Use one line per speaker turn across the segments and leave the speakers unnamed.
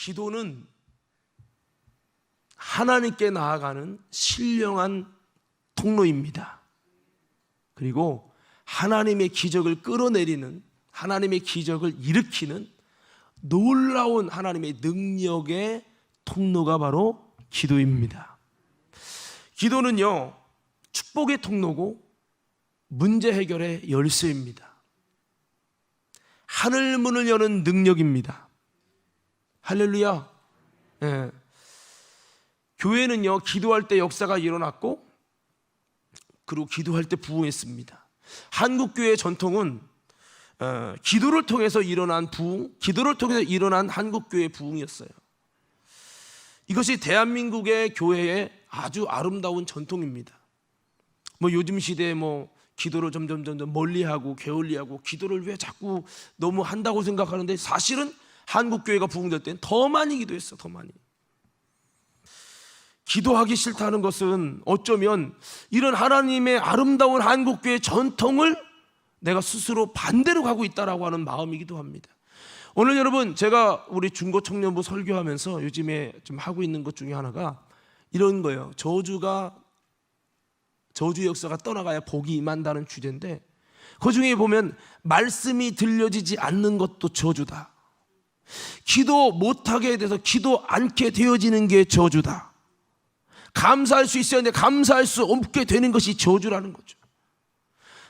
기도는 하나님께 나아가는 신령한 통로입니다. 그리고 하나님의 기적을 끌어내리는, 하나님의 기적을 일으키는 놀라운 하나님의 능력의 통로가 바로 기도입니다. 기도는요, 축복의 통로고 문제 해결의 열쇠입니다. 하늘 문을 여는 능력입니다. 할렐루야. 예. 교회는요, 기도할 때 역사가 일어났고, 그리고 기도할 때 부흥했습니다. 한국교회의 전통은 기도를 통해서 일어난 부흥, 기도를 통해서 일어난 한국교회의 부흥이었어요. 이것이 대한민국의 교회의 아주 아름다운 전통입니다. 요즘 시대에 기도를 점점 멀리하고 게을리하고 기도를 왜 자꾸 너무 한다고 생각하는데, 사실은 한국교회가 부흥될 때는 더 많이 기도했어. 더 많이. 기도하기 싫다는 것은 어쩌면 이런 하나님의 아름다운 한국교회의 전통을 내가 스스로 반대로 가고 있다라고 하는 마음이기도 합니다. 오늘 여러분, 제가 우리 중고청년부 설교하면서 요즘에 좀 하고 있는 것 중에 하나가 이런 거예요. 저주의 역사가 떠나가야 복이 임한다는 주제인데, 그 중에 보면 말씀이 들려지지 않는 것도 저주다. 기도 못하게 돼서 기도 않게 되어지는 게 저주다. 감사할 수 있어야 하는데 감사할 수 없게 되는 것이 저주라는 거죠.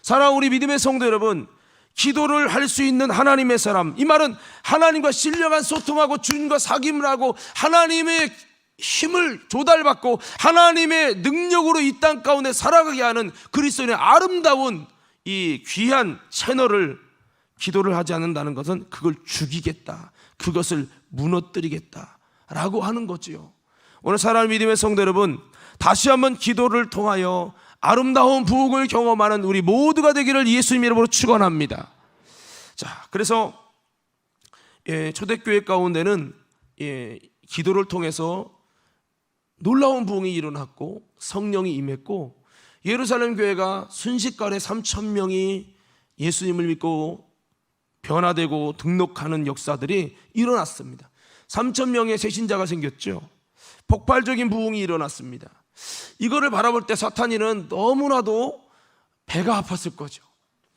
사랑하는 우리 믿음의 성도 여러분, 기도를 할 수 있는 하나님의 사람, 이 말은 하나님과 신령한 소통하고 주님과 사귐을 하고 하나님의 힘을 조달받고 하나님의 능력으로 이 땅 가운데 살아가게 하는 그리스도인의 아름다운 이 귀한 채널을, 기도를 하지 않는다는 것은 그걸 죽이겠다, 그것을 무너뜨리겠다라고 하는 거지요. 오늘 사랑하는 믿음의 성도 여러분, 다시 한번 기도를 통하여 아름다운 부흥을 경험하는 우리 모두가 되기를 예수님 이름으로 축원합니다. 자, 그래서 초대교회 가운데는 기도를 통해서 놀라운 부흥이 일어났고 성령이 임했고, 예루살렘 교회가 순식간에 3,000명이 예수님을 믿고 변화되고 등록하는 역사들이 일어났습니다. 3,000명의 새 신자가 생겼죠. 폭발적인 부흥이 일어났습니다. 이거를 바라볼 때 사탄이는 너무나도 배가 아팠을 거죠.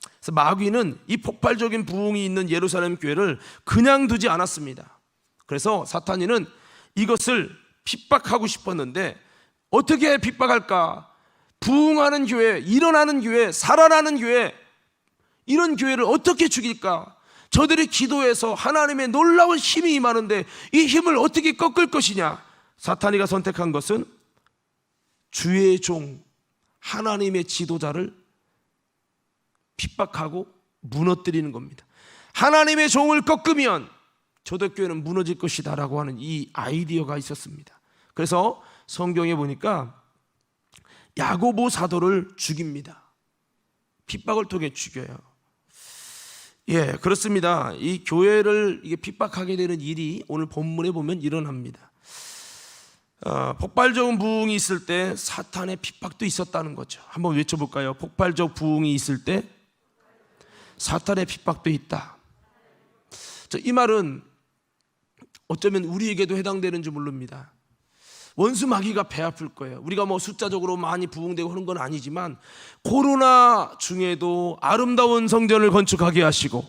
그래서 마귀는 이 폭발적인 부흥이 있는 예루살렘 교회를 그냥 두지 않았습니다. 그래서 사탄이는 이것을 핍박하고 싶었는데, 어떻게 핍박할까? 부흥하는 교회, 일어나는 교회, 살아나는 교회, 이런 교회를 어떻게 죽일까? 저들이 기도해서 하나님의 놀라운 힘이 임하는데 이 힘을 어떻게 꺾을 것이냐? 사탄이가 선택한 것은 주의 종, 하나님의 지도자를 핍박하고 무너뜨리는 겁니다. 하나님의 종을 꺾으면 초대교회는 무너질 것이다 라고 하는 이 아이디어가 있었습니다. 그래서 성경에 보니까 야고보 사도를 죽입니다. 핍박을 통해 죽여요. 예, 그렇습니다. 이 교회를 핍박하게 되는 일이 오늘 본문에 보면 일어납니다. 폭발적 부흥이 있을 때 사탄의 핍박도 있었다는 거죠. 한번 외쳐볼까요? 폭발적 부흥이 있을 때 사탄의 핍박도 있다. 이 말은 어쩌면 우리에게도 해당되는지 모릅니다. 원수 마귀가 배 아플 거예요. 우리가 숫자적으로 많이 부흥되고 하는 건 아니지만 코로나 중에도 아름다운 성전을 건축하게 하시고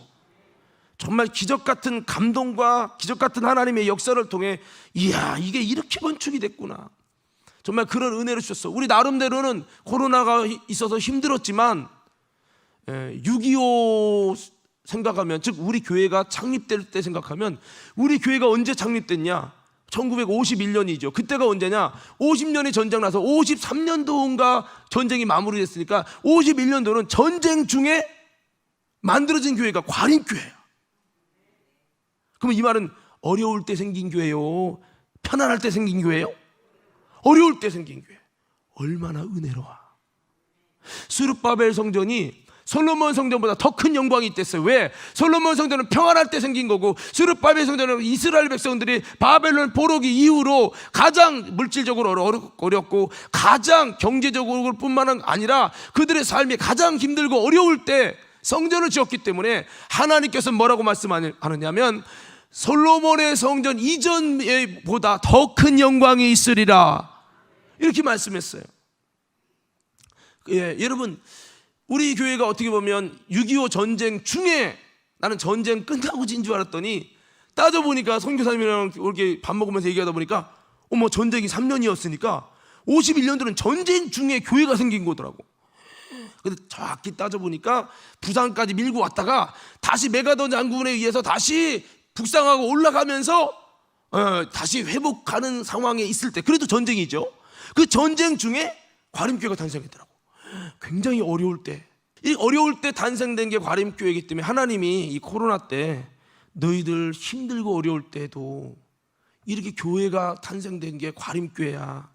정말 기적 같은 감동과 기적 같은 하나님의 역사를 통해 이야, 이게 이렇게 건축이 됐구나, 정말 그런 은혜를 주셨어. 우리 나름대로는 코로나가 있어서 힘들었지만 6.25 생각하면, 즉 우리 교회가 창립될 때 생각하면, 우리 교회가 언제 창립됐냐? 1951년이죠. 그때가 언제냐? 50년의 전쟁 나서 53년도인가 전쟁이 마무리됐으니까 51년도는 전쟁 중에 만들어진 교회가 과림교회예요. 그럼 이 말은 어려울 때 생긴 교회요, 편안할 때 생긴 교회요? 어려울 때 생긴 교회. 얼마나 은혜로워. 스룹바벨 성전이 솔로몬 성전보다 더 큰 영광이 있댔어요. 왜? 솔로몬 성전은 평안할 때 생긴 거고, 스룹바벨 성전은 이스라엘 백성들이 바벨론 포로기 이후로 가장 물질적으로 어렵고 가장 경제적으로 뿐만 아니라 그들의 삶이 가장 힘들고 어려울 때 성전을 지었기 때문에 하나님께서 뭐라고 말씀하느냐면 솔로몬의 성전 이전보다 더 큰 영광이 있으리라, 이렇게 말씀했어요. 예, 여러분, 우리 교회가 어떻게 보면 6.25 전쟁 중에, 나는 전쟁 끝나고 진 줄 알았더니 따져보니까 선교사님이랑 이렇게 밥 먹으면서 얘기하다 보니까 전쟁이 3년이었으니까 51년도는 전쟁 중에 교회가 생긴 거더라고. 근데 정확히 따져보니까 부산까지 밀고 왔다가 다시 메가던 장군에 의해서 다시 북상하고 올라가면서 다시 회복하는 상황에 있을 때, 그래도 전쟁이죠. 그 전쟁 중에 과림교회가 탄생했더라고. 굉장히 어려울 때, 이 어려울 때 탄생된 게 과림교회이기 때문에 하나님이 이 코로나 때 너희들 힘들고 어려울 때도 이렇게 교회가 탄생된 게 과림교회야,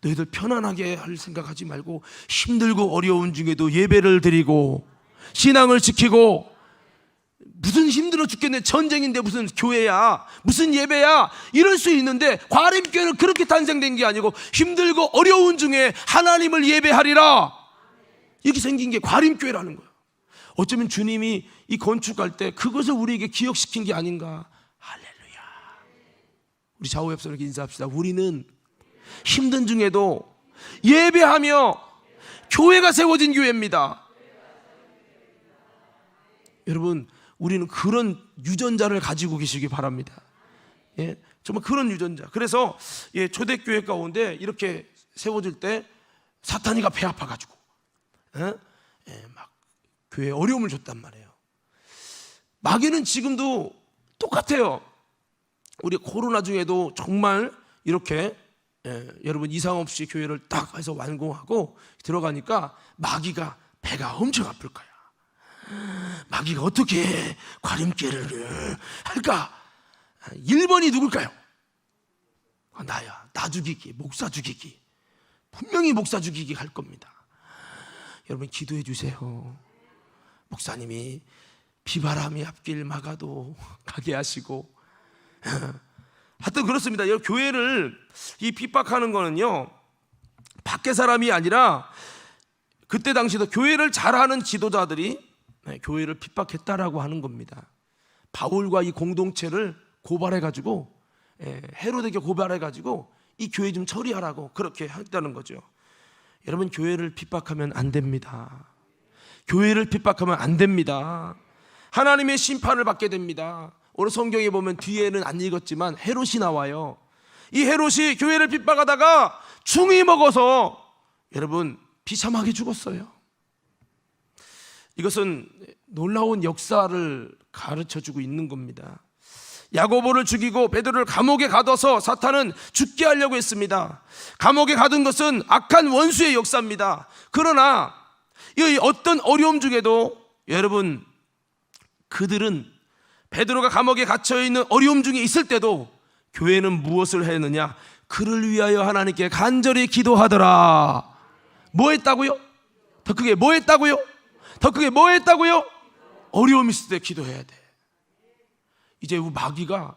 너희들 편안하게 할 생각하지 말고 힘들고 어려운 중에도 예배를 드리고 신앙을 지키고, 무슨 힘들어 죽겠네, 전쟁인데 무슨 교회야, 무슨 예배야, 이럴 수 있는데 과림교회는 그렇게 탄생된 게 아니고 힘들고 어려운 중에 하나님을 예배하리라, 이렇게 생긴 게 과림교회라는 거예요. 어쩌면 주님이 이 건축할 때 그것을 우리에게 기억시킨 게 아닌가. 할렐루야. 우리 좌우 옆사람에게 인사합시다. 우리는 힘든 중에도 예배하며 교회가 세워진 교회입니다. 여러분, 우리는 그런 유전자를 가지고 계시기 바랍니다. 예, 정말 그런 유전자. 그래서 초대교회 가운데 이렇게 세워질 때 사탄이가 배 아파가지고 막 교회에 어려움을 줬단 말이에요. 마귀는 지금도 똑같아요. 우리 코로나 중에도 정말 이렇게 여러분 이상 없이 교회를 딱 해서 완공하고 들어가니까 마귀가 배가 엄청 아플 거야. 마귀가 어떻게 과림교회를 할까? 1번이 누굴까요? 나야. 나 죽이기, 목사 죽이기. 분명히 목사 죽이기 할 겁니다. 여러분 기도해 주세요. 목사님이 비바람이 앞길 막아도 가게 하시고 하여튼 그렇습니다. 교회를 이 핍박하는 거는요, 밖에 사람이 아니라 그때 당시도 교회를 잘하는 지도자들이 교회를 핍박했다라고 하는 겁니다. 바울과 이 공동체를 고발해가지고, 헤로데게 고발해가지고 이 교회 좀 처리하라고 그렇게 했다는 거죠. 여러분, 교회를 핍박하면 안 됩니다. 교회를 핍박하면 안 됩니다. 하나님의 심판을 받게 됩니다. 오늘 성경에 보면 뒤에는 안 읽었지만 헤롯이 나와요. 이 헤롯이 교회를 핍박하다가 충이 먹어서 여러분 비참하게 죽었어요. 이것은 놀라운 역사를 가르쳐주고 있는 겁니다. 야고보를 죽이고 베드로를 감옥에 가둬서 사탄은 죽게 하려고 했습니다. 감옥에 가둔 것은 악한 원수의 역사입니다. 그러나 이 어떤 어려움 중에도 여러분, 그들은 베드로가 감옥에 갇혀있는 어려움 중에 있을 때도 교회는 무엇을 했느냐? 그를 위하여 하나님께 간절히 기도하더라. 뭐 했다고요? 더 크게 뭐 했다고요? 더 크게 뭐 했다고요? 어려움 있을 때 기도해야 돼. 이제 마귀가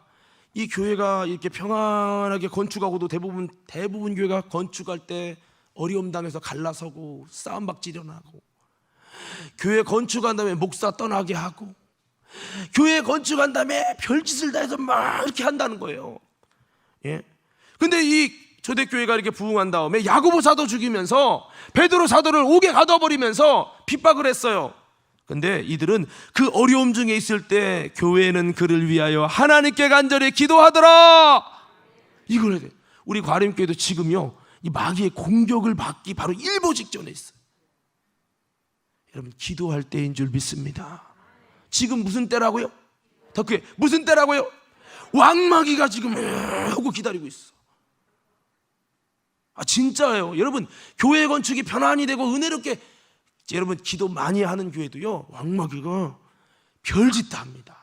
이 교회가 이렇게 평안하게 건축하고도 대부분 교회가 건축할 때 어려움 당해서 갈라서고 싸움박질 일어나고, 교회 건축한 다음에 목사 떠나게 하고, 교회 건축한 다음에 별짓을 다 해서 막 이렇게 한다는 거예요. 예. 근데 이 초대교회가 이렇게 부흥한 다음에 야고보 사도 죽이면서 베드로 사도를 옥에 가둬버리면서 핍박을 했어요. 근데 이들은 그 어려움 중에 있을 때 교회는 그를 위하여 하나님께 간절히 기도하더라. 이걸 해야 돼. 우리 과림교회도 지금요, 이 마귀의 공격을 받기 바로 일보 직전에 있어요. 여러분, 기도할 때인 줄 믿습니다. 지금 무슨 때라고요? 더 크게 무슨 때라고요? 왕마귀가 지금 하고 기다리고 있어. 진짜예요. 여러분, 교회 건축이 편안히 되고 은혜롭게, 여러분 기도 많이 하는 교회도요, 왕마귀가 별짓 다 합니다.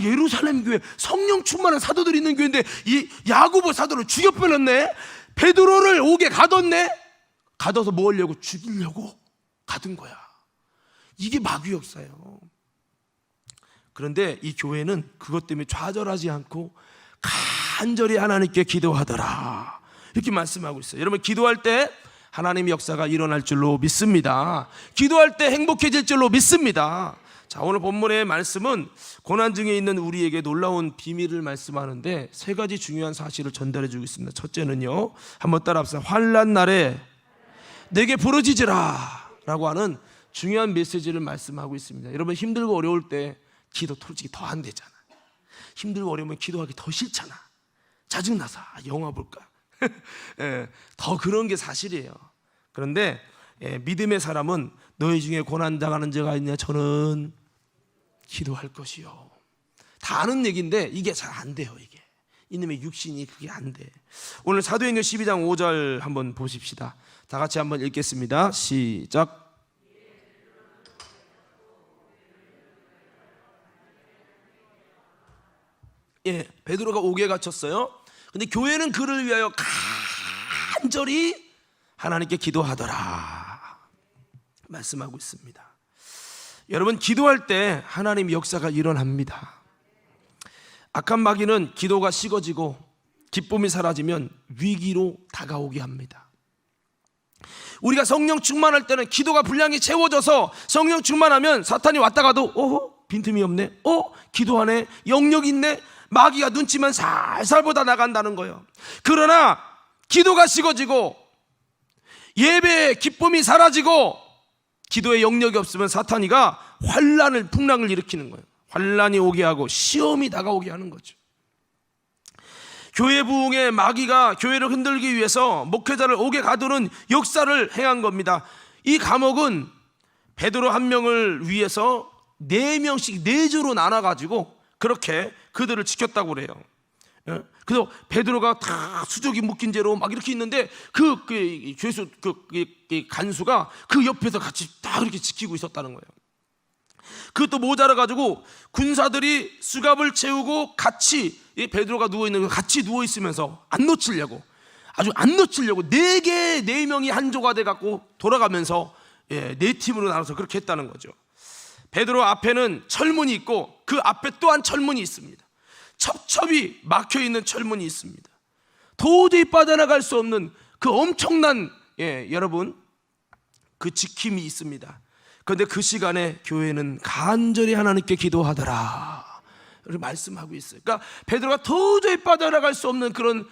예루살렘 교회 성령 충만한 사도들이 있는 교회인데 이 야고보 사도를 죽여버렸네. 베드로를 옥에 가뒀네. 가둬서 뭐 하려고? 죽이려고 가둔 거야. 이게 마귀 역사예요. 그런데 이 교회는 그것 때문에 좌절하지 않고 간절히 하나님께 기도하더라, 이렇게 말씀하고 있어요. 여러분, 기도할 때 하나님의 역사가 일어날 줄로 믿습니다. 기도할 때 행복해질 줄로 믿습니다. 자, 오늘 본문의 말씀은 고난 중에 있는 우리에게 놀라운 비밀을 말씀하는데 세 가지 중요한 사실을 전달해 주고 있습니다. 첫째는요, 한번 따라합시다. 환난 날에 내게 부르짖으라 라고 하는 중요한 메시지를 말씀하고 있습니다. 여러분, 힘들고 어려울 때 기도 솔직히 더 안 되잖아. 힘들고 어려우면 기도하기 더 싫잖아. 짜증나서 영화 볼까. 더 그런 게 사실이에요. 그런데 믿음의 사람은 너희 중에 고난 당하는 자가 있냐? 저는 기도할 것이요. 다 아는 얘기인데 이게 잘 안 돼요. 이게 이놈의 육신이 그게 안 돼. 오늘 사도행전 12장 5절 한번 보십시다. 다 같이 한번 읽겠습니다. 시작. 베드로가 옥에 갇혔어요. 근데 교회는 그를 위하여 간절히 하나님께 기도하더라 말씀하고 있습니다. 여러분, 기도할 때 하나님 역사가 일어납니다. 악한 마귀는 기도가 식어지고 기쁨이 사라지면 위기로 다가오게 합니다. 우리가 성령 충만할 때는 기도가 분량이 채워져서 성령 충만하면 사탄이 왔다가도 빈틈이 없네, 기도하네, 영역 있네, 마귀가 눈치만 살살 보다 나간다는 거예요. 그러나 기도가 식어지고 예배의 기쁨이 사라지고 기도의 영역이 없으면 사탄이가 풍랑을 일으키는 거예요. 환난이 오게 하고 시험이 다가오게 하는 거죠. 교회 부흥의 마귀가 교회를 흔들기 위해서 목회자를 옥에 가두는 역사를 행한 겁니다. 이 감옥은 베드로 한 명을 위해서 4명씩 4조로 나눠가지고 그렇게 그들을 지켰다고 그래요. 그래서 베드로가 다 수족이 묶인 채로 막 이렇게 있는데 그 죄수 간수가 그 옆에서 같이 다 이렇게 지키고 있었다는 거예요. 그것도 모자라 가지고 군사들이 수갑을 채우고 같이 베드로가 누워 있는 거 같이 누워 있으면서 안 놓치려고 4명이 한 조가 돼 갖고 돌아가면서 4팀으로 나눠서 그렇게 했다는 거죠. 베드로 앞에는 철문이 있고 그 앞에 또한 철문이 있습니다. 첩첩이 막혀있는 철문이 있습니다. 도저히 빠져나갈 수 없는 그 엄청난 여러분 그 지킴이 있습니다. 그런데 그 시간에 교회는 간절히 하나님께 기도하더라 말씀하고 있어요. 그러니까 베드로가 도저히 빠져나갈 수 없는 그런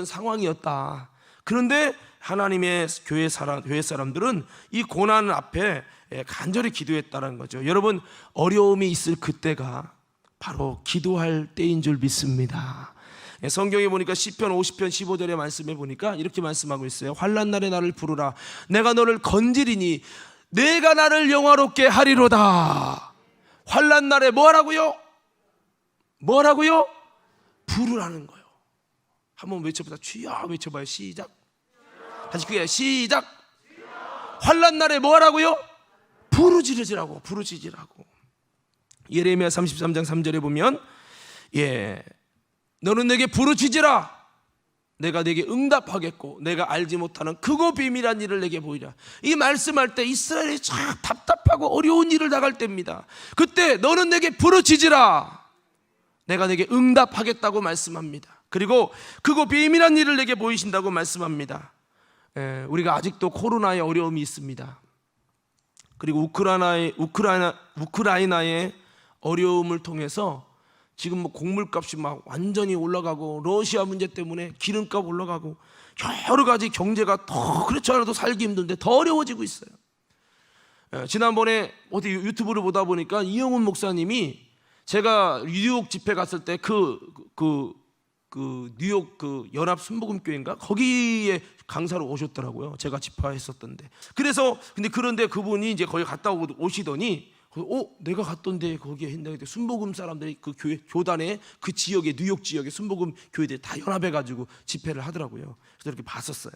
상황이었다. 그런데 하나님의 교회 사람들은 이 고난 앞에 간절히 기도했다는 거죠. 여러분, 어려움이 있을 그때가 바로 기도할 때인 줄 믿습니다. 성경에 보니까 시편 50편 15절의 말씀에 보니까 이렇게 말씀하고 있어요. 환난 날에 나를 부르라. 내가 너를 건지리니 내가 나를 영화롭게 하리로다. 환난 날에 뭐 하라고요? 부르라는 거예요. 한번 외쳐보자. 주여 외쳐봐요. 시작. 다시 그게 시작. 환난 날에 뭐 하라고요? 부르짖으라고. 예레미야 33장 3절에 보면 너는 내게 부르짖으라. 내가 내게 응답하겠고 내가 알지 못하는 크고 비밀한 일을 내게 보이라. 이 말씀할 때 이스라엘이 참 답답하고 어려운 일을 당할 때입니다. 그때 너는 내게 부르짖으라. 내가 내게 응답하겠다고 말씀합니다. 그리고 크고 비밀한 일을 내게 보이신다고 말씀합니다. 우리가 아직도 코로나의 어려움이 있습니다. 그리고 우크라이나의 어려움을 통해서 지금 곡물값이 막 완전히 올라가고 러시아 문제 때문에 기름값 올라가고 여러 가지 경제가 더 그렇지 않아도 살기 힘든데 더 어려워지고 있어요. 지난번에 어디 유튜브를 보다 보니까 이영훈 목사님이 제가 뉴욕 집회 갔을 때 뉴욕 연합 순복음교회인가 거기에 강사로 오셨더라고요. 제가 집회했었던데. 그런데 그분이 이제 거기 갔다 오시더니 내가 갔던데 거기에 했는데 순복음 사람들이 그 교단에 그 지역에 뉴욕 지역에 순복음 교회들이 다 연합해가지고 집회를 하더라고요. 그래서 이렇게 봤었어요.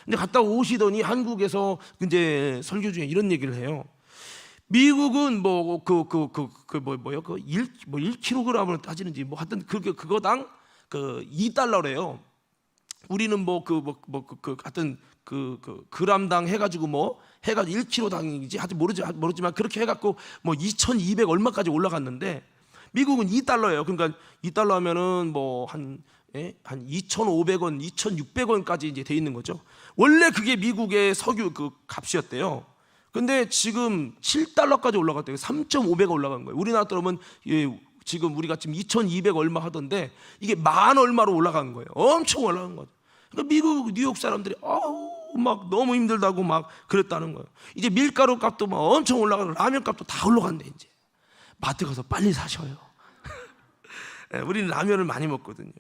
근데 갔다 오시더니 한국에서 이제 설교 중에 이런 얘기를 해요. 미국은 1kg으로 따지는지 하여튼 그거당 2달러래요. 우리는 하여튼 그람당 해가지고 1kg당인지 하여튼 모르지만 그렇게 해갖고 2,200 얼마까지 올라갔는데 미국은 2달러예요. 그러니까 2달러 하면은 한 2,500원, 2,600원까지 이제 돼 있는 거죠. 원래 그게 미국의 석유 값이었대요. 근데 지금 7달러까지 올라갔대요. 3,500가 올라간 거예요. 우리나라 돈으면 지금 우리가 지금 2,200 얼마 하던데 이게 만 얼마로 올라간 거예요. 엄청 올라간 거죠. 그러니까 미국 뉴욕 사람들이 막 너무 힘들다고 막 그랬다는 거예요. 이제 밀가루 값도 막 엄청 올라가고 라면 값도 다 올라간대. 이제 마트 가서 빨리 사셔요. 우리는 라면을 많이 먹거든요.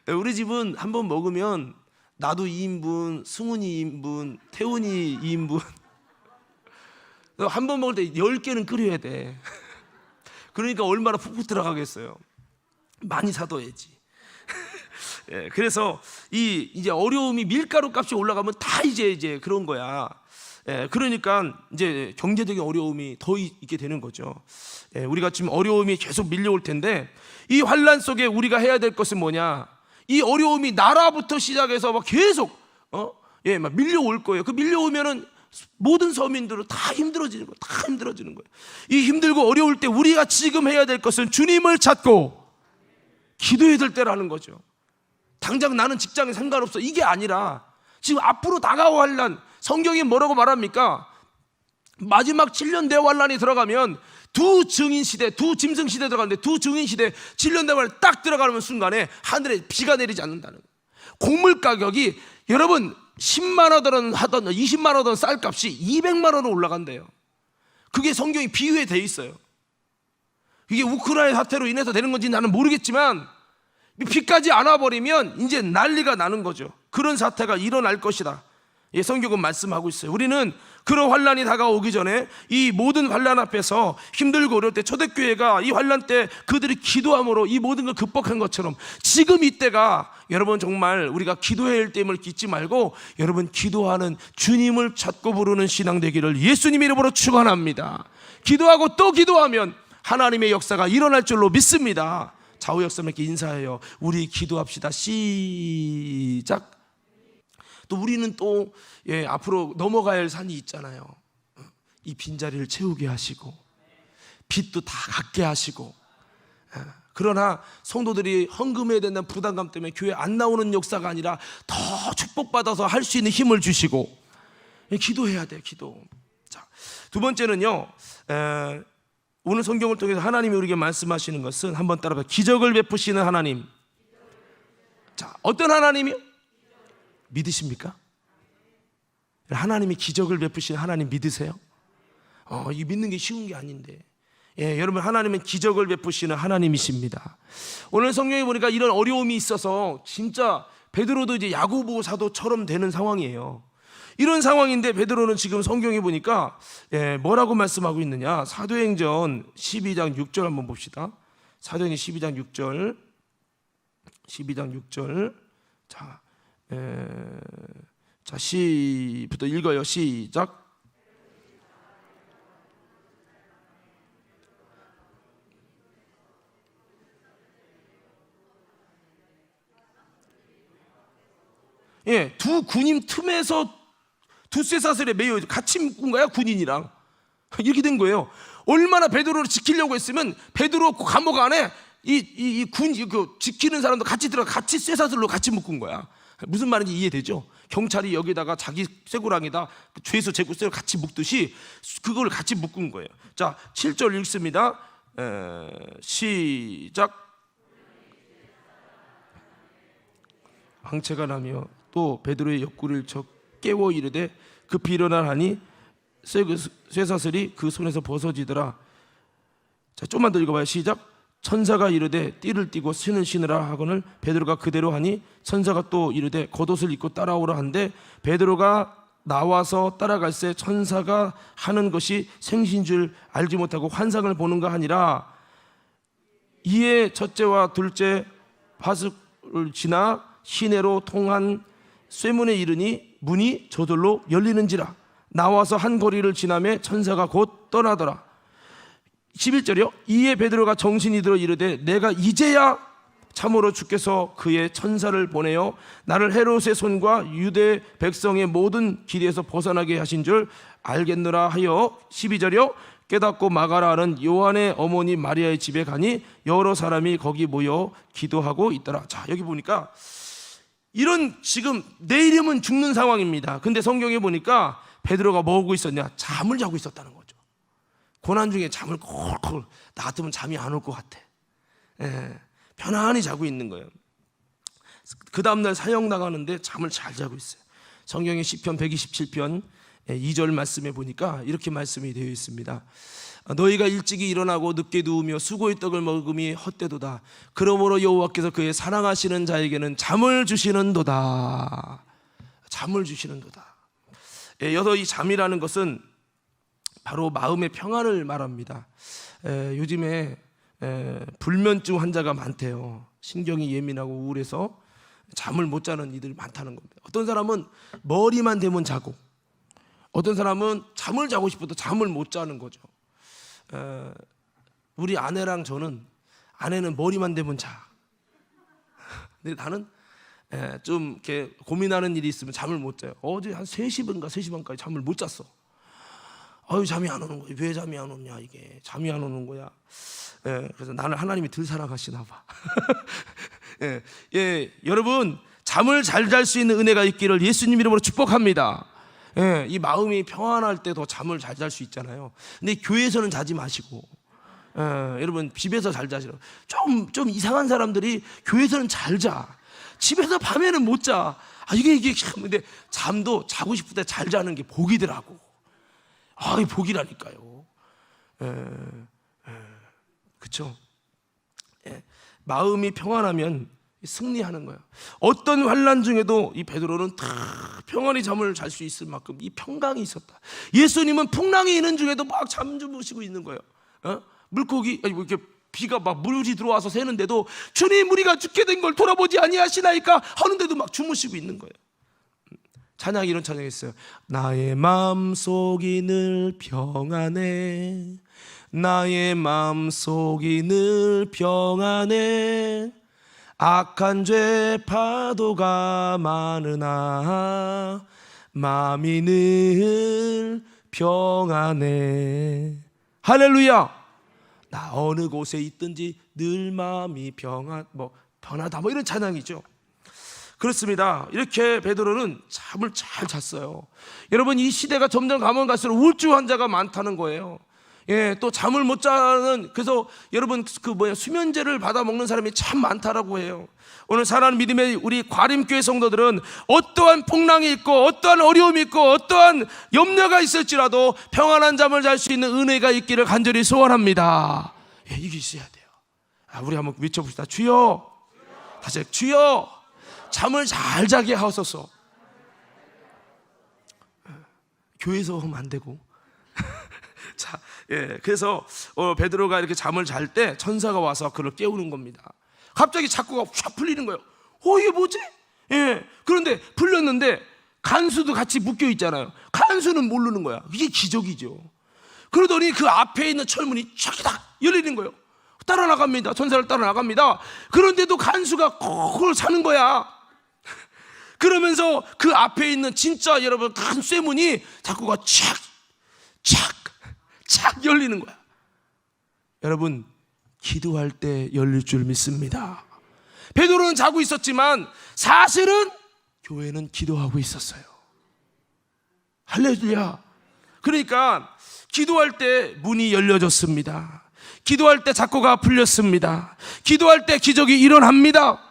우리 집은 한번 먹으면 나도 2인분, 승훈이 2인분, 태훈이 2인분. 한 번 먹을 때 10개는 끓여야 돼. 그러니까 얼마나 푹푹 들어가겠어요. 많이 사둬야지. 그래서 이제 어려움이 밀가루 값이 올라가면 다 이제 그런 거야. 그러니까 이제 경제적인 어려움이 더 있게 되는 거죠. 우리가 지금 어려움이 계속 밀려올 텐데 이 환란 속에 우리가 해야 될 것은 뭐냐? 이 어려움이 나라부터 시작해서 막 계속 막 밀려올 거예요. 그 밀려오면은 모든 서민들은 다 힘들어지는 거예요. 다 힘들어지는 거예요. 이 힘들고 어려울 때 우리가 지금 해야 될 것은 주님을 찾고 기도해야 될 때라는 거죠. 당장 나는 직장에 상관없어 이게 아니라 지금 앞으로 다가올 환란, 성경이 뭐라고 말합니까? 마지막 7년 대환란이 들어가면 두 증인 시대, 두 짐승 시대 들어가는데 두 증인 시대 7년 대환란이 딱 들어가는 순간에 하늘에 비가 내리지 않는다는 거예요. 곡물 가격이 여러분 10만 원 하던 20만 원 쌀값이 200만 원으로 올라간대요. 그게 성경이 비유에 돼 있어요. 이게 우크라이나 사태로 인해서 되는 건지 나는 모르겠지만 비까지 안 와버리면 이제 난리가 나는 거죠. 그런 사태가 일어날 것이다. 성경은 말씀하고 있어요. 우리는 그런 환란이 다가오기 전에 이 모든 환란 앞에서 힘들고 어려울 때 초대교회가 이 환란 때 그들이 기도함으로 이 모든 걸 극복한 것처럼 지금 이때가 여러분 정말 우리가 기도해야 할 때임을 잊지 말고 여러분 기도하는 주님을 찾고 부르는 신앙 되기를 예수님 이름으로 축원합니다. 기도하고 또 기도하면 하나님의 역사가 일어날 줄로 믿습니다. 좌우 역사님께 인사해요. 우리 기도합시다. 시작. 또 우리는 또 앞으로 넘어가야 할 산이 있잖아요. 이 빈자리를 채우게 하시고 빚도 다 갚게 하시고. 그러나 성도들이 헌금해야 된다는 부담감 때문에 교회 안 나오는 역사가 아니라 더 축복받아서 할 수 있는 힘을 주시고 기도해야 돼요. 기도. 자, 두 번째는요, 오늘 성경을 통해서 하나님이 우리에게 말씀하시는 것은 한번 따라봐. 기적을 베푸시는 하나님. 자, 어떤 하나님이요? 믿으십니까? 하나님이 기적을 베푸시는 하나님 믿으세요? 이 믿는 게 쉬운 게 아닌데. 여러분 하나님은 기적을 베푸시는 하나님이십니다. 오늘 성경에 보니까 이런 어려움이 있어서 진짜 베드로도 이제 야고보 사도처럼 되는 상황이에요. 이런 상황인데 베드로는 지금 성경에 보니까 뭐라고 말씀하고 있느냐? 사도행전 12장 6절 한번 봅시다. 사도행전 12장 6절 12장 6절 자, 시부터 읽어요. 시작. 두 군인 틈에서 두 쇠사슬에 매여 같이 묶은 거야. 군인이랑 이렇게 된 거예요. 얼마나 베드로를 지키려고 했으면 베드로 감옥 안에 이 지키는 사람도 같이 들어가 같이 쇠사슬로 같이 묶은 거야. 무슨 말인지 이해되죠? 경찰이 여기다가 자기 쇠고랑에다 죄수 재구쇠를 같이 묶듯이 그걸 같이 묶은 거예요. 자, 7절 읽습니다. 시작. 황체가 나며 또 베드로의 옆구리를 쳐 깨워 이르되 급히 일어나라니 쇠사슬이 그 손에서 벗어지더라. 자, 좀만 더 읽어봐요. 시작. 천사가 이르되 띠를 띠고 신을 신으라 하거늘 베드로가 그대로 하니 천사가 또 이르되 겉옷을 입고 따라오라 한데 베드로가 나와서 따라갈새 천사가 하는 것이 생신 줄 알지 못하고 환상을 보는가 하니라. 이에 첫째와 둘째 화습을 지나 시내로 통한 쇠문에 이르니 문이 저절로 열리는지라. 나와서 한 거리를 지나매 천사가 곧 떠나더라. 11절이요. 이에 베드로가 정신이 들어 이르되 내가 이제야 참으로 주께서 그의 천사를 보내어 나를 헤롯의 손과 유대 백성의 모든 길에서 벗어나게 하신 줄 알겠노라 하여 12절이요. 깨닫고 마가라 하는 요한의 어머니 마리아의 집에 가니 여러 사람이 거기 모여 기도하고 있더라. 자, 여기 보니까 이런 지금 내일이면 죽는 상황입니다. 근데 성경에 보니까 베드로가 뭐 하고 있었냐? 잠을 자고 있었다는 거죠. 고난 중에 잠을 콜콜, 나 같으면 잠이 안 올 것 같아. 편안히 자고 있는 거예요. 그 다음날 사형 나가는데 잠을 잘 자고 있어요. 성경의 시편 127편 2절 말씀에 보니까 이렇게 말씀이 되어 있습니다. 너희가 일찍이 일어나고 늦게 누우며 수고의 떡을 먹음이 헛되도다. 그러므로 여호와께서 그의 사랑하시는 자에게는 잠을 주시는도다. 잠을 주시는도다. 여기서 이 잠이라는 것은 바로 마음의 평안을 말합니다. 요즘에 불면증 환자가 많대요. 신경이 예민하고 우울해서 잠을 못 자는 이들이 많다는 겁니다. 어떤 사람은 머리만 대면 자고, 어떤 사람은 잠을 자고 싶어도 잠을 못 자는 거죠. 우리 아내랑 저는, 아내는 머리만 대면 자. 근데 나는 좀 이렇게 고민하는 일이 있으면 잠을 못 자요. 어제 한 3시 반인가 3시 반까지 잠을 못 잤어. 아유, 잠이 안 오는 거야. 왜 잠이 안 오냐, 이게. 잠이 안 오는 거야. 그래서 나는 하나님이 덜 사랑하시나 봐. 여러분, 잠을 잘 잘 수 있는 은혜가 있기를 예수님 이름으로 축복합니다. 이 마음이 평안할 때도 잠을 잘 잘 수 있잖아요. 근데 교회에서는 자지 마시고, 여러분 집에서 잘 자시라고. 좀 이상한 사람들이 교회에서는 잘 자, 집에서 밤에는 못 자. 이게 참. 근데 잠도 자고 싶을 때 잘 자는 게 복이더라고. 이 복이라니까요. 그렇죠? 마음이 평안하면 승리하는 거예요. 어떤 환난 중에도 이 베드로는 다 평안히 잠을 잘 수 있을 만큼 이 평강이 있었다. 예수님은 풍랑이 있는 중에도 막 잠 주무시고 있는 거예요. 물고기, 이렇게 비가 막 물이 들어와서 새는데도 주님, 우리가 죽게 된 걸 돌아보지 아니하시나이까 하는데도 막 주무시고 있는 거예요. 찬양, 이런 찬양이 있어요. 나의 마음속이 늘 평안해, 나의 마음속이 늘 평안해, 악한 죄 파도가 많으나 마음이 늘 평안해. 할렐루야. 나 어느 곳에 있든지 늘 마음이 편하다, 이런 찬양이죠. 그렇습니다. 이렇게 베드로는 잠을 잘 잤어요. 여러분, 이 시대가 점점 가면 갈수록 우울증 환자가 많다는 거예요. 또 잠을 못 자는, 그래서 여러분 수면제를 받아 먹는 사람이 참 많다라고 해요. 오늘 사랑하는 믿음의 우리 과림교회 성도들은 어떠한 풍랑이 있고 어떠한 어려움이 있고 어떠한 염려가 있을지라도 평안한 잠을 잘 수 있는 은혜가 있기를 간절히 소원합니다. 이게 있어야 돼요. 우리 한번 외쳐봅시다. 주여, 다시 주여, 잠을 잘 자게 하소서. 교회에서 하면 안 되고. 자, 그래서 베드로가 이렇게 잠을 잘 때 천사가 와서 그를 깨우는 겁니다. 갑자기 자꾸가 쫙 풀리는 거예요. 이게 뭐지? 그런데 풀렸는데 간수도 같이 묶여 있잖아요. 간수는 모르는 거야. 이게 기적이죠. 그러더니 그 앞에 있는 철문이 쫙 열리는 거예요. 따라 나갑니다. 천사를 따라 나갑니다. 그런데도 간수가 그걸 사는 거야. 그러면서 그 앞에 있는 진짜 여러분 큰 쇠문이 자꾸가 착 열리는 거야. 여러분, 기도할 때 열릴 줄 믿습니다. 베드로는 자고 있었지만 사실은 교회는 기도하고 있었어요. 할렐루야. 그러니까 기도할 때 문이 열려졌습니다. 기도할 때 작고가 풀렸습니다. 기도할 때 기적이 일어납니다.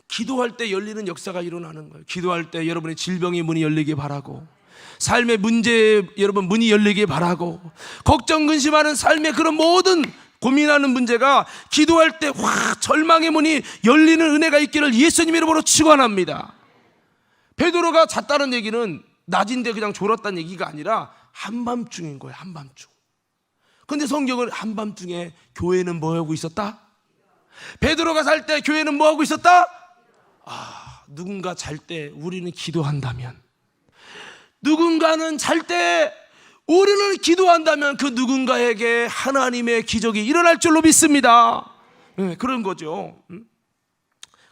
기도할 때 열리는 역사가 일어나는 거예요. 기도할 때 여러분의 질병의 문이 열리기 바라고, 삶의 문제 여러분 문이 열리기 바라고, 걱정 근심하는 삶의 그런 모든 고민하는 문제가 기도할 때 절망의 문이 열리는 은혜가 있기를 예수님 이름으로 축원합니다. 베드로가 잤다는 얘기는 낮인데 그냥 졸았다는 얘기가 아니라 한밤중인 거예요. 한밤중. 근데 성경은 한밤중에 교회는 뭐 하고 있었다? 베드로가 잘 때 교회는 뭐 하고 있었다? 누군가 잘 때 우리는 기도한다면, 누군가는 잘 때 우리는 기도한다면 그 누군가에게 하나님의 기적이 일어날 줄로 믿습니다. 그런 거죠.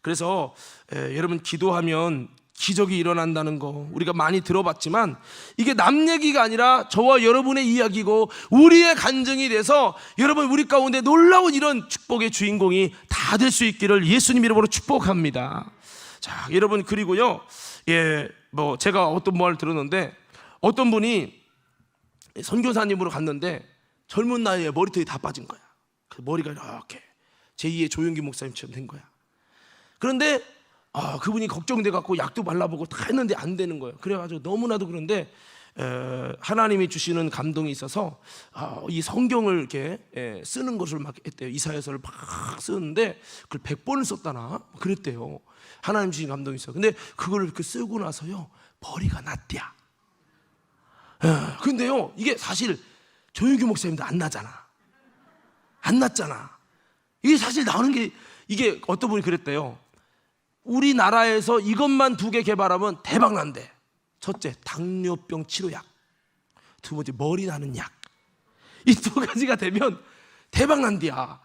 그래서 여러분, 기도하면 기적이 일어난다는 거 우리가 많이 들어봤지만 이게 남 얘기가 아니라 저와 여러분의 이야기고 우리의 간증이 돼서 여러분 우리 가운데 놀라운 이런 축복의 주인공이 다 될 수 있기를 예수님 이름으로 축복합니다. 자, 여러분, 그리고요, 제가 어떤 말을 들었는데 어떤 분이 선교사님으로 갔는데 젊은 나이에 머리털이 다 빠진 거야. 머리가 이렇게 제2의 조용기 목사님처럼 된 거야. 그런데 그분이 걱정돼 갖고 약도 발라보고 다 했는데 안 되는 거예요. 그래가지고 너무나도 그런데 하나님이 주시는 감동이 있어서 이 성경을 이렇게 쓰는 것을 막 했대요. 이사야서를 막 쓰는데 그걸 100번을 썼다나 그랬대요. 하나님 주신 감동이 있어. 근데 그걸 이렇게 쓰고 나서요 머리가 났대야. 근데요 이게 사실 조용기 목사님도 안 나잖아. 안 났잖아. 이게 사실 나오는 게 이게 어떤 분이 그랬대요. 우리나라에서 이것만 2개 개발하면 대박 난대. 첫째, 당뇨병 치료약. 두 번째, 머리 나는 약. 이 2가지가 되면 대박 난대야.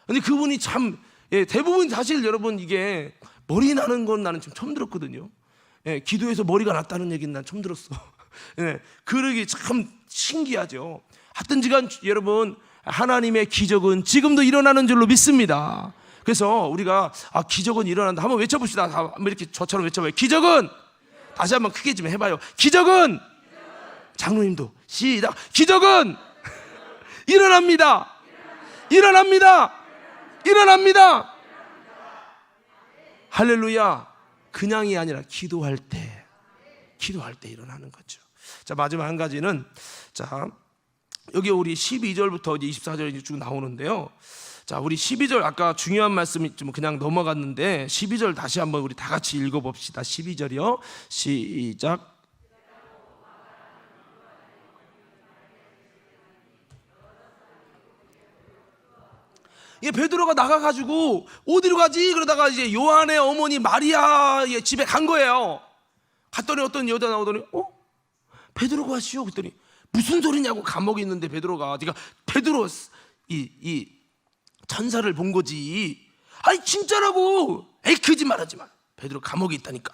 근데 그분이 참 대부분 사실 여러분 이게 머리 나는 건 나는 좀 처음 들었거든요. 기도해서 머리가 났다는 얘기는 난 처음 들었어. 그러기 참 신기하죠. 하여튼지간 여러분 하나님의 기적은 지금도 일어나는 줄로 믿습니다. 그래서 우리가 기적은 일어난다 한번 외쳐봅시다. 한번 이렇게 저처럼 외쳐봐요. 기적은, 다시 한번 크게 좀 해봐요. 기적은, 장로님도 시작. 기적은 일어납니다. 일어납니다. 일어납니다. 할렐루야. 그냥이 아니라 기도할 때 일어나는 거죠. 자, 마지막 한 가지는, 자, 여기 우리 12절부터 이제 24절이 쭉 나오는데요. 자, 우리 12절 아까 중요한 말씀이 좀 그냥 넘어갔는데 12절 다시 한번 우리 다 같이 읽어봅시다. 12절이요. 시작. 베드로가 나가가지고 어디로 가지? 그러다가 이제 요한의 어머니 마리아의 집에 간 거예요. 갔더니 어떤 여자 나오더니 베드로가 왔시오. 그랬더니 무슨 소리냐고 감옥에 있는데 베드로가, 네가 베드로 이 천사를 본 거지. 아니 진짜라고. 에이 거짓말하지 마. 베드로 감옥에 있다니까.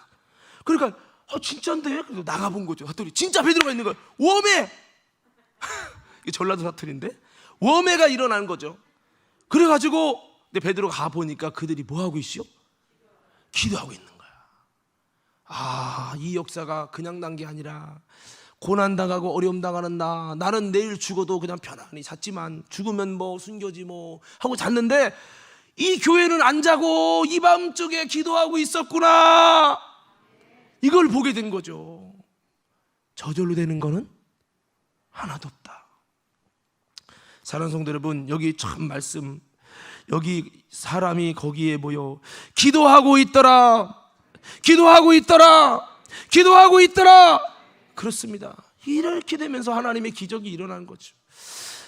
그러니까 진짜인데? 그래서 나가본 거죠. 갔더니 진짜 베드로가 있는 거예요. 웜에 이게 전라도 사투리인데 웜에가 일어난 거죠. 그래가지고 근데 베드로가 가보니까 그들이 뭐하고 있어? 기도하고 있는 거야. 이 역사가 그냥 난 게 아니라 고난당하고 어려움 당하는 나는 내일 죽어도 그냥 편안히 잤지만 죽으면 뭐 순교지 뭐 하고 잤는데 이 교회는 안 자고 이 밤중에 기도하고 있었구나. 이걸 보게 된 거죠. 저절로 되는 거는 하나도 없다. 사랑하는 성도 여러분, 여기 참 말씀, 여기 사람이 거기에 모여 기도하고 있더라. 기도하고 있더라. 기도하고 있더라. 그렇습니다. 이렇게 되면서 하나님의 기적이 일어나는 거죠.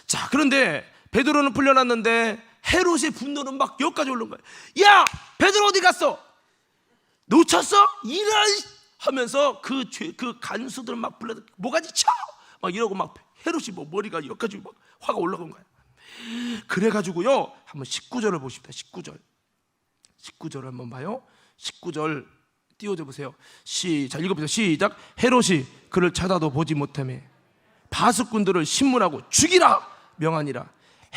자, 그런데 베드로는 풀려났는데 헤롯의 분노는 막 여기까지 올라온 거예요. 야, 베드로 어디 갔어? 놓쳤어? 이런 하면서 그 간수들 막 불러 뭐가지 쳐! 막 이러고 막 헤롯이 뭐 머리가 여기까지 막 화가 올라온 거야. 그래가지고요, 한번 19절을 보십시다. 19절 한번 봐요. 19절 띄워줘 보세요. 자, 읽어보세요. 시작. 헤롯이 그를 찾아도 보지 못하며 바수꾼들을 신문하고 죽이라 명하니라.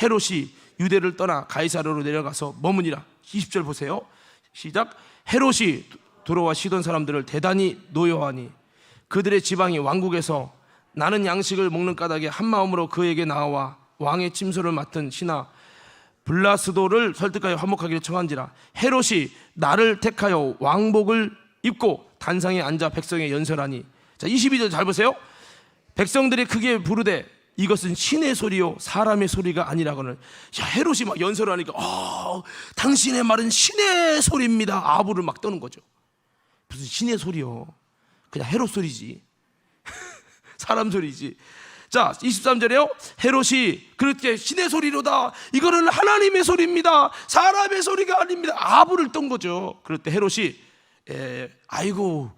헤롯이 유대를 떠나 가이사랴로 내려가서 머무니라. 20절 보세요. 시작. 헤롯이 두로와 시돈 사람들을 대단히 노여하니 그들의 지방이 왕국에서 나는 양식을 먹는 까닭에 한 마음으로 그에게 나와 왕의 침소를 맡은 신하 블라스도를 설득하여 화목하기를 청한지라. 헤롯이 나를 택하여 왕복을 입고 단상에 앉아 백성에 연설하니. 자, 22절 잘 보세요. 백성들이 크게 부르되 이것은 신의 소리요 사람의 소리가 아니라거늘. 야, 헤롯이 막 연설하니까 당신의 말은 신의 소리입니다. 아부를 막 떠는 거죠. 무슨 신의 소리요, 그냥 헤롯 소리지. 사람 소리지. 자, 23절에요. 헤롯이 그렇게 신의 소리로다. 이거는 하나님의 소리입니다. 사람의 소리가 아닙니다. 아부를 떤 거죠. 그럴 때 헤롯이 아이고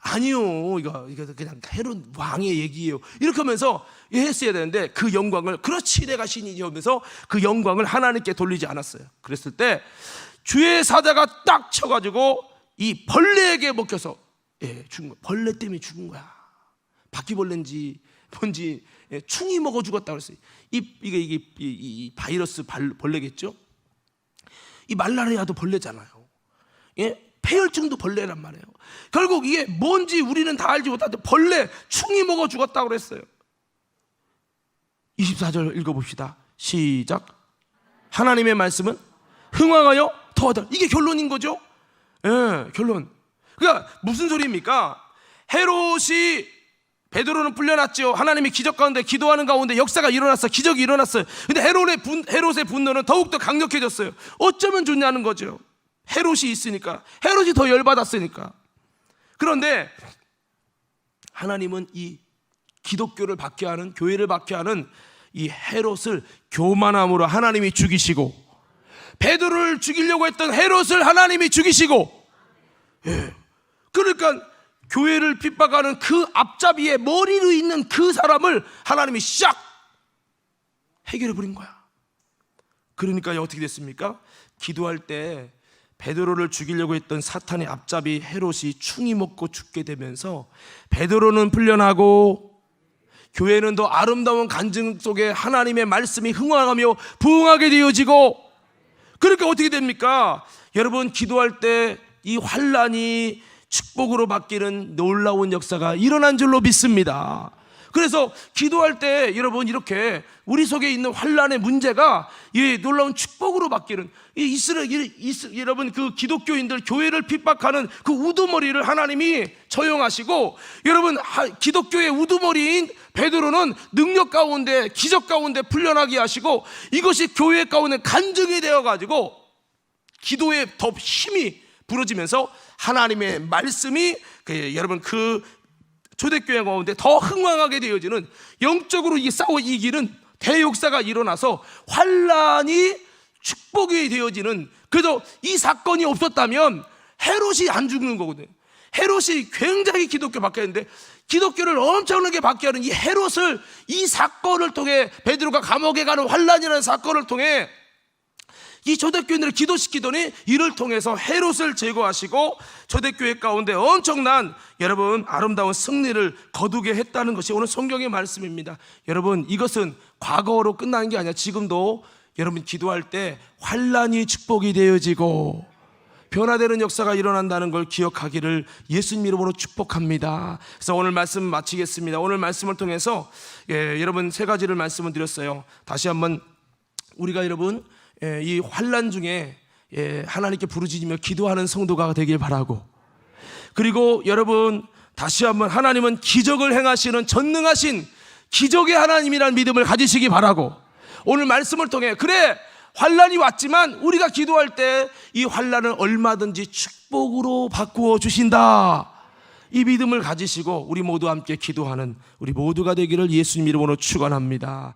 아니요, 이거 그냥 헤롯 왕의 얘기예요. 이렇게 하면서 했어야 되는데 그 영광을, 그렇지 내가 신이지 하면서 그 영광을 하나님께 돌리지 않았어요. 그랬을 때 주의 사자가 딱 쳐가지고 이 벌레에게 먹혀서 죽은 거야. 벌레 때문에 죽은 거야. 바퀴벌레인지 뭔지 충이 먹어 죽었다고 그랬어요. 이게 바이러스 벌레겠죠. 이 말라리아도 벌레잖아요. 폐혈증도 벌레란 말이에요. 결국 이게 뭔지 우리는 다 알지 못하는데 벌레, 충이 먹어 죽었다고 그랬어요. 24절 읽어봅시다. 시작. 하나님의 말씀은 흥왕하여 더하다. 이게 결론인 거죠. 결론. 그러니까 무슨 소리입니까? 헤롯이 베드로는 풀려났죠. 하나님이 기적 가운데 기도하는 가운데 역사가 일어났어요. 기적이 일어났어요. 근데 헤롯의 분노는 더욱더 강력해졌어요. 어쩌면 좋냐는 거죠. 헤롯이 있으니까, 헤롯이 더 열받았으니까. 그런데 하나님은 이 기독교를 박해하는, 교회를 박해하는 이 헤롯을 교만함으로 하나님이 죽이시고, 베드로를 죽이려고 했던 헤롯을 하나님이 죽이시고, 그러니까 교회를 핍박하는 그 앞잡이의 머리로 있는 그 사람을 하나님이 샥 해결해 버린 거야. 그러니까 어떻게 됐습니까? 기도할 때 베드로를 죽이려고 했던 사탄의 앞잡이 헤롯이 충이 먹고 죽게 되면서 베드로는 풀려나고 교회는 더 아름다운 간증 속에 하나님의 말씀이 흥황하며 부흥하게 되어지고, 그러니까 어떻게 됩니까? 여러분, 기도할 때 이 환난이 축복으로 바뀌는 놀라운 역사가 일어난 줄로 믿습니다. 그래서 기도할 때 여러분, 이렇게 우리 속에 있는 환난의 문제가 이 놀라운 축복으로 바뀌는, 여러분, 그 기독교인들, 교회를 핍박하는 그 우두머리를 하나님이 처형하시고, 여러분, 기독교의 우두머리인 베드로는 능력 가운데, 기적 가운데 풀려나게 하시고, 이것이 교회 가운데 간증이 되어가지고 기도에 더 힘이 부러지면서 하나님의 말씀이 여러분 그 초대교회 가운데 더 흥왕하게 되어지는, 영적으로 싸워 이기는 대역사가 일어나서 환란이 축복이 되어지는. 그래서 이 사건이 없었다면 헤롯이 안 죽는 거거든요. 헤롯이 굉장히 기독교 박해했는데, 기독교를 엄청나게 박해하는 이 헤롯을, 이 사건을 통해, 베드로가 감옥에 가는 환란이라는 사건을 통해 이 초대교인들을 기도시키더니 이를 통해서 헤롯을 제거하시고 초대교회 가운데 엄청난 여러분 아름다운 승리를 거두게 했다는 것이 오늘 성경의 말씀입니다. 여러분, 이것은 과거로 끝나는 게 아니라 지금도 여러분 기도할 때 환란이 축복이 되어지고 변화되는 역사가 일어난다는 걸 기억하기를 예수님 이름으로 축복합니다. 그래서 오늘 말씀 마치겠습니다. 오늘 말씀을 통해서 여러분 세 가지를 말씀을 드렸어요. 다시 한번 우리가 여러분 이 환난 중에 하나님께 부르짖으며 기도하는 성도가 되길 바라고, 그리고 여러분 다시 한번 하나님은 기적을 행하시는 전능하신 기적의 하나님이라는 믿음을 가지시기 바라고, 오늘 말씀을 통해 그래 환난이 왔지만 우리가 기도할 때 이 환난을 얼마든지 축복으로 바꾸어 주신다, 이 믿음을 가지시고 우리 모두 함께 기도하는 우리 모두가 되기를 예수님 이름으로 축원합니다.